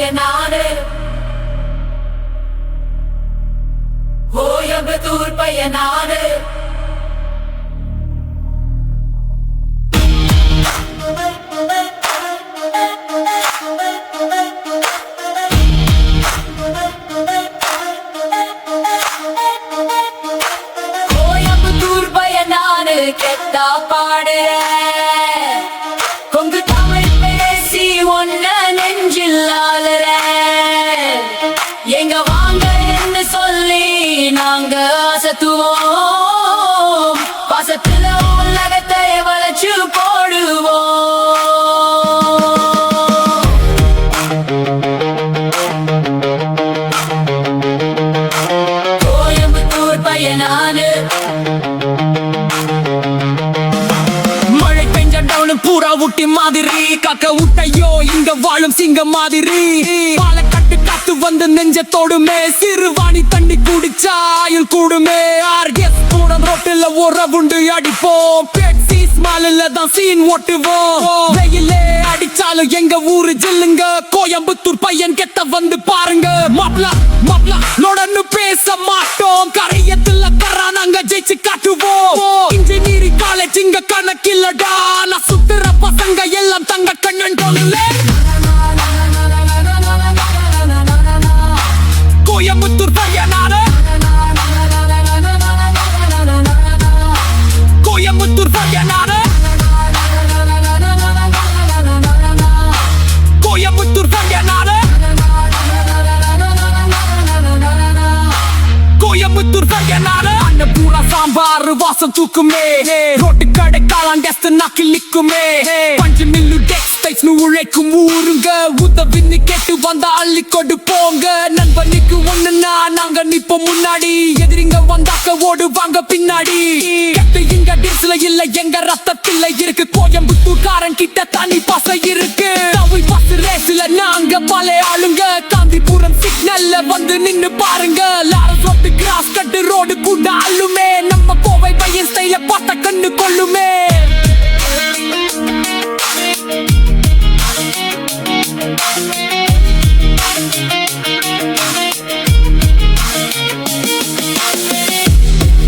பையனானு கோயம்புத்தூர் பையனானு கோயம்புத்தூர் பையனானு கெத்தா பாடுற கொங்கு தமிழ் பேசி ஒன்ன நெஞ்சில் ஆளுற எங்க வாங்க என்று சொல்லி நாங்க அசத்துவோம் பாசத்துல உலகத்தை வளைச்சு போடுவோம் கோயம்புத்தூர் பையனானு பூரா ஊட்டி மாதிரி காக்க ஊட்டையோ இங்க வாழும் சிங்கம் மாதிரி பாலக்கட்டு காத்து வந்து நெஞ்சத்தோடுமே சிறுவாணி தண்ணி குடிச்சா ஆயுள் கூடுமே ஆர்எஸ் கூட ரோட்டில் உறவுண்டு அடிப்போம் பெப்சி ஸ்மாலில் தான் சீன் ஓட்டுவோம் வெயிலே அடிச்சாலும் எங்க ஊரு ஜில்லுங்க கோயம்புத்தூர் பையன் கெத்த வந்து பாருங்க மாப்ளா மாப்ளா நோடன்னு பேச மாட்டோம் கரையத்துல கரா நாங்க ஜெயிச்சு காட்டுவோம் இன்ஜினியரிங் காலேஜ் இங்க கணக்கில்லடா நான் சுத்துற பசங்க எல்லாம் தங்க கண்ணன் போல கோயம்புத்தூர் பையனானு கோயம்புத்தூர் பையனானு கோயம்புத்தூர் பையனானு கோயம்புத்தூர் பையனானு அண்ணன் பூரா சாம்பார் வாசம் தூக்குமே ரோட்டு கடை காலாண்டஸ்து நாக்கில் நிக்குமே பஞ்சு மில்லு டெக்ஸ்டைல்ஸ் உழைக்கும் ஊருங்க உதவின்னு கேட்டு வந்தா அள்ளி கொண்டு போங்க நண்பனுக்கு ஒண்ணுன்னா நாங்க நிப்போம் முன்னாடி எதிரிங்க வந்தாக்க ஓடுவாங்க பின்னாடி இங்க டிஸ்ல இல்ல எங்க ரத்தத்துல இருக்கு கோயம்புத்தூர்காரன் கிட்ட தனி பாசை இருக்கு தமிழ் பஸ் ரேஸ்ல நாங்க பல ஆளுங்க காந்திபுரம் சிக்னல்ல வந்து நின்னு பாருங்க லாரஸ் ரோட்டு கிராஸ் கட்டு ரோடு கூட ஆளுமே நம்ம கோவை பையன் ஸ்டைல பார்த்த கண்ணு கொள்ளுமே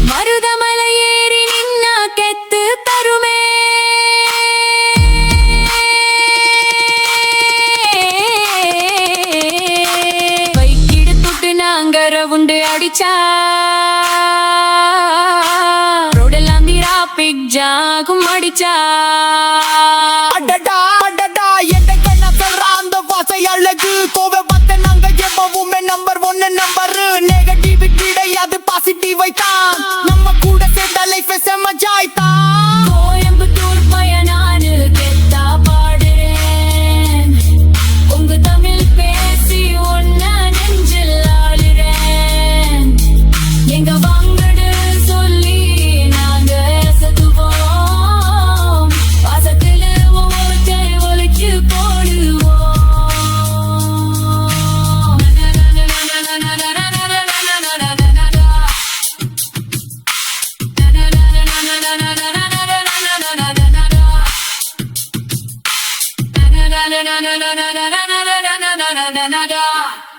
மருதமலை ஏறி நின்னா கெத்து தருமே பைக்கிடு துட்டு நாங்க ரவுண்டு அடிச்சா ரோடெல்லாம் டிராபிக் ஜாகும் அடிச்சா அடடா அடடா எந்த கண்ண சொல்ற அந்த வாசை அழகு கோவை பார்த்த நாங்க எப்பவுமே நம்பர் 1 நம்பர் நெகட்டிவ் கிடையாது பாசிட்டிவை தான் நம்ம கூட சேர்ந்த லைஃப் செம்ம ஜாய் தான் கோயம்புத்தூர் பையனானு கெத்தா பாடுறேன் உங்க தமிழ் பேசி ஒன்ன நெஞ்சில் ஆளுறேன் எங்க வாங்கடு சொல்லி நாங்க அசத்துவோம் பாசத்துல ஒவ்வொருத்தை ஒழிச்சு போடுவோம் na na na na na na na na na na na na na na